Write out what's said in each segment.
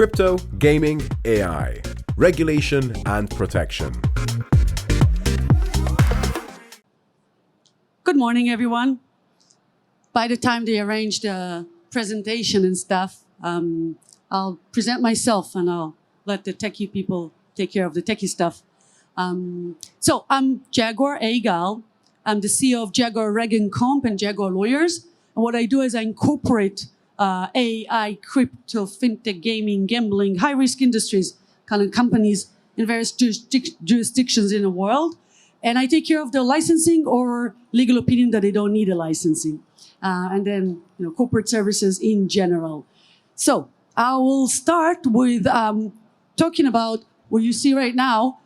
Crypto, gaming, AI, regulation and protection. Good morning, everyone. By the time they arrange the presentation and stuff, I'll present myself and I'll let the techie people take care of the techie stuff. So I'm Jaguar-Adva Gal. I'm the CEO of Jaguar Reg&comp and Jaguar Lawyers. And what I do is I incorporate AI, crypto, fintech, gaming, gambling, high-risk industries, kind of companies in various jurisdictions in the world. And I take care of the licensing or legal opinion that they don't need a licensing. And then, corporate services in general. So I will start with talking about what you see right now,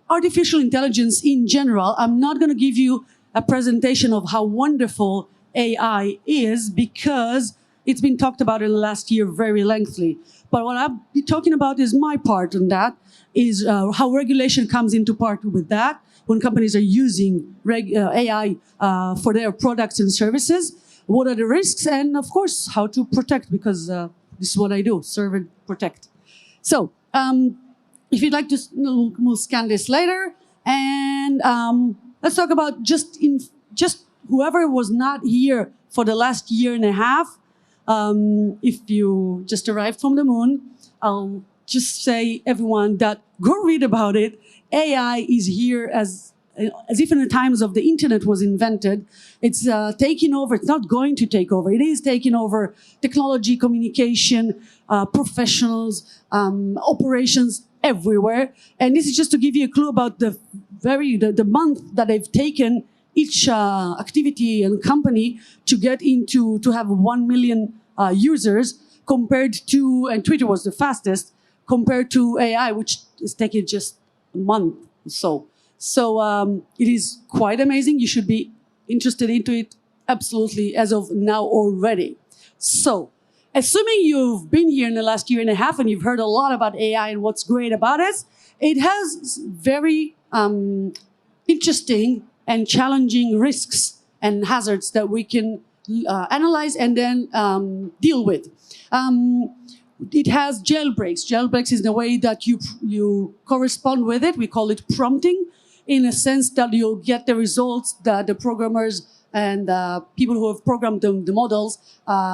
artificial intelligence in general. I'm not going to give you a presentation of how wonderful AI is because it's been talked about in the last year very lengthily. But what I'll be talking about is my part in that, is how regulation comes into part with that when companies are using AI for their products and services. What are the risks? And of course, how to protect, because this is what I do, serve and protect. So if you'd like to, we'll scan this later. And let's talk about just whoever was not here for the last year and a half. If you just arrived from the moon, I'll just say, everyone, that go read about it. AI is here as if in the times of the internet was invented. It's taking over. It's not going to take over. It is taking over technology, communication, professionals, operations everywhere. And this is just to give you a clue about the month that they've taken each activity and company to get into, to have 1 million users compared to, and Twitter was the fastest, compared to AI, which is taking just a month or so. So it is quite amazing. You should be interested into it absolutely as of now already. So assuming you've been here in the last year and a half and you've heard a lot about AI and what's great about it, it has very interesting and challenging risks and hazards that we can analyze and then deal with. It has jailbreaks. Jailbreaks is the way that you correspond with it. We call it prompting, in a sense that you'll get the results that the programmers and people who have programmed the models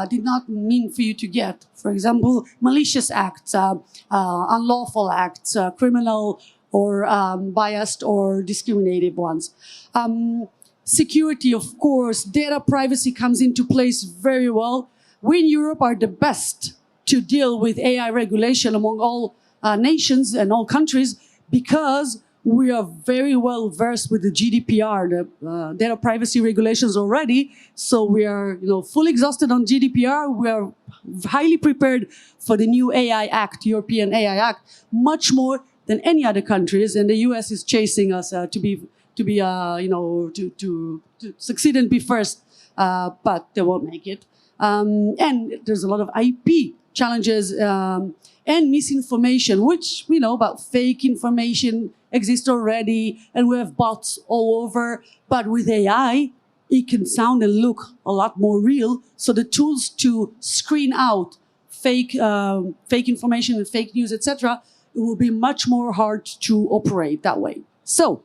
did not mean for you to get. For example, malicious acts, unlawful acts, criminal or biased or discriminative ones. Security, of course, data privacy comes into place very well. We in Europe are the best to deal with AI regulation among all nations and all countries because we are very well versed with the GDPR, the data privacy regulations already. So we are, fully exhausted on GDPR. We are highly prepared for the new AI Act, European AI Act, much more than any other countries. And the US is chasing us to succeed and be first, but they won't make it. And there's a lot of IP challenges and misinformation, which we know about. Fake information exists already, and we have bots all over. But with AI, it can sound and look a lot more real. So the tools to screen out fake information and fake news, etc., it will be much more hard to operate that way. So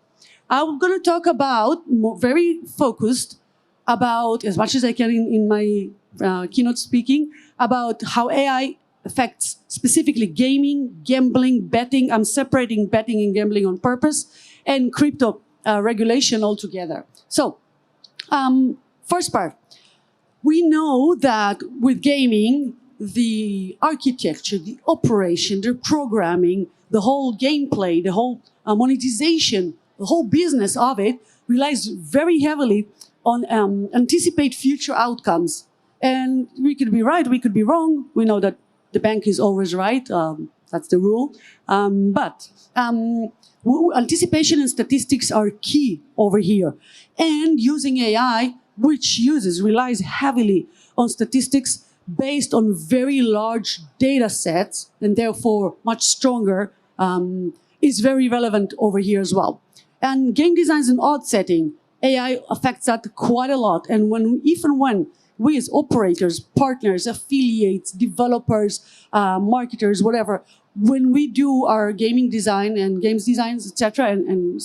I'm going to talk about, very focused, about, as much as I can in my keynote speaking, about how AI affects specifically gaming, gambling, betting. I'm separating betting and gambling on purpose, and crypto regulation altogether. So, first part, we know that with gaming, the architecture, the operation, the programming, the whole gameplay, the whole monetization, the whole business of it relies very heavily on anticipate future outcomes. And we could be right, we could be wrong. We know that the bank is always right. That's the rule. But anticipation and statistics are key over here. And using AI, which relies heavily on statistics based on very large data sets, and therefore much stronger, is very relevant over here as well. And game design is an odd setting. AI affects that quite a lot. And even when we as operators, partners, affiliates, developers, marketers, whatever, when we do our gaming design and games designs, etc., and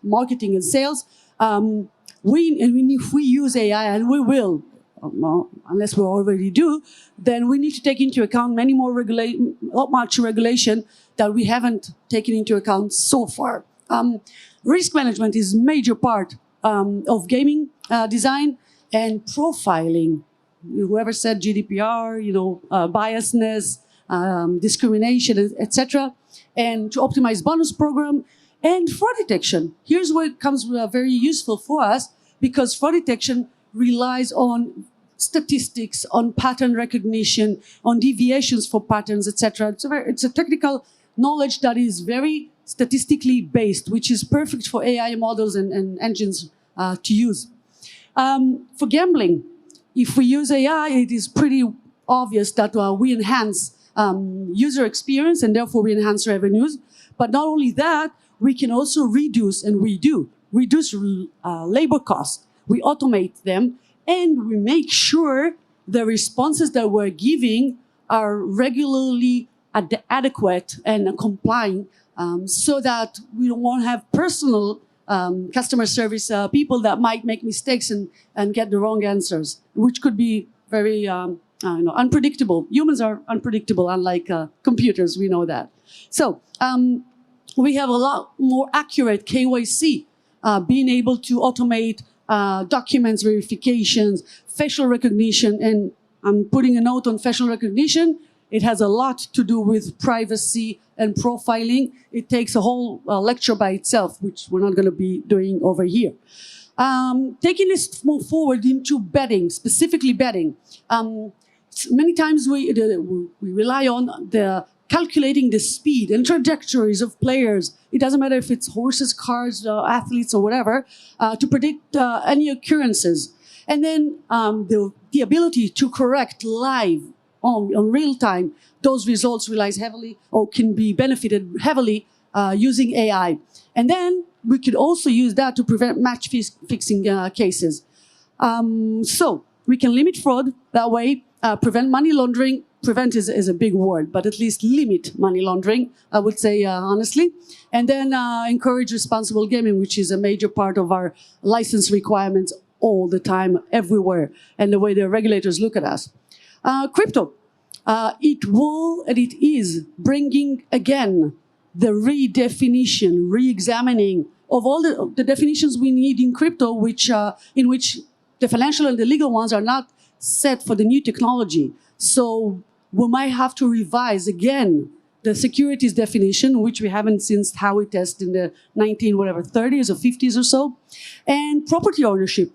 marketing and sales, if we use AI, and we will, unless we already do, then we need to take into account much regulation that we haven't taken into account so far. Risk management is a major part of gaming design, and profiling. Whoever said GDPR, biasness, discrimination, etc., and to optimize bonus program and fraud detection. Here's where it comes very useful for us, because fraud detection relies on statistics, on pattern recognition, on deviations for patterns, etc. It's a technical knowledge that is very statistically based, which is perfect for AI models and engines to use. For gambling, if we use AI, it is pretty obvious that we enhance user experience, and therefore we enhance revenues. But not only that, we can also reduce, and we do, reduce labor costs. We automate them, and we make sure the responses that we're giving are regularly adequate and complying, so that we won't have personal customer service people that might make mistakes and get the wrong answers, which could be very unpredictable. Humans are unpredictable, unlike computers, we know that. So we have a lot more accurate KYC, being able to automate documents verifications, facial recognition, and I'm putting a note on facial recognition. It has a lot to do with privacy and profiling. It takes a whole lecture by itself, which we're not going to be doing over here. Taking this more forward into betting, specifically betting. Many times we rely on calculating the speed and trajectories of players. It doesn't matter if it's horses, cars, athletes, or whatever, to predict any occurrences. And then the ability to correct live on real time, those results relies heavily or can be benefited heavily using AI. And then we could also use that to prevent match fixing cases. So we can limit fraud that way, prevent money laundering. Prevent is a big word, but at least limit money laundering, I would say honestly. And then encourage responsible gaming, which is a major part of our license requirements all the time, everywhere, and the way the regulators look at us. Crypto, it will and it is bringing again the redefinition, re-examining of all the definitions we need in crypto, in which the financial and the legal ones are not set for the new technology. So we might have to revise again the securities definition, which we haven't since Howey test in the 30s or 50s or so, and property ownership.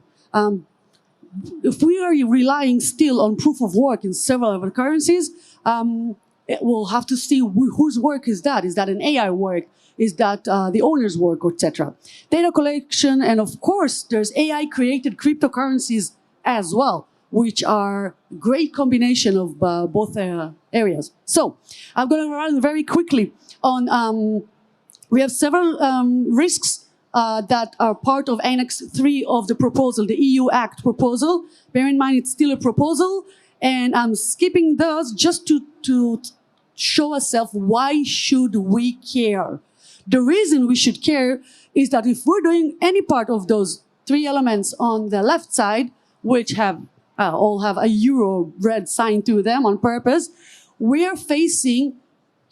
If we are relying still on proof of work in several of the currencies, we'll have to see whose work is that. Is that an AI work? Is that the owner's work, etc.? Data collection, and of course, there's AI-created cryptocurrencies as well, which are a great combination of both areas. So I'm going to run very quickly on, we have several risks that are part of Annex 3 of the proposal, the EU Act proposal. Bear in mind, it's still a proposal, and I'm skipping those just to show ourselves why should we care. The reason we should care is that if we're doing any part of those three elements on the left side, which have all have a euro red sign to them on purpose, we are facing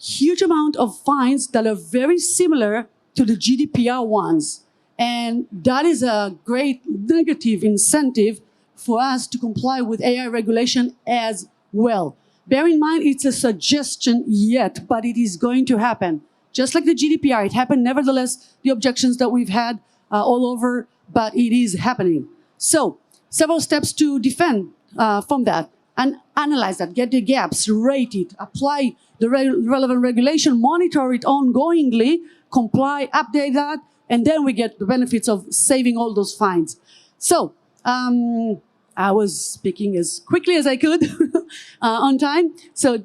huge amount of fines that are very similar to the GDPR ones. And that is a great negative incentive for us to comply with AI regulation as well. Bear in mind, it's a suggestion yet, but it is going to happen. Just like the GDPR, it happened nevertheless, the objections that we've had all over, but it is happening. So, several steps to defend from that and analyze that, get the gaps, rate it, apply the relevant regulation, monitor it ongoingly, comply, update that, and then we get the benefits of saving all those fines. So, I was speaking as quickly as I could on time. So,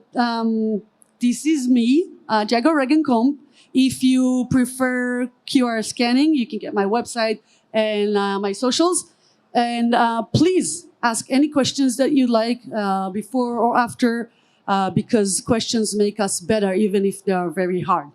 this is me, Jaguar Reg&comp, If you prefer QR scanning, you can get my website and my socials. And please ask any questions that you like before or after, because questions make us better, even if they are very hard.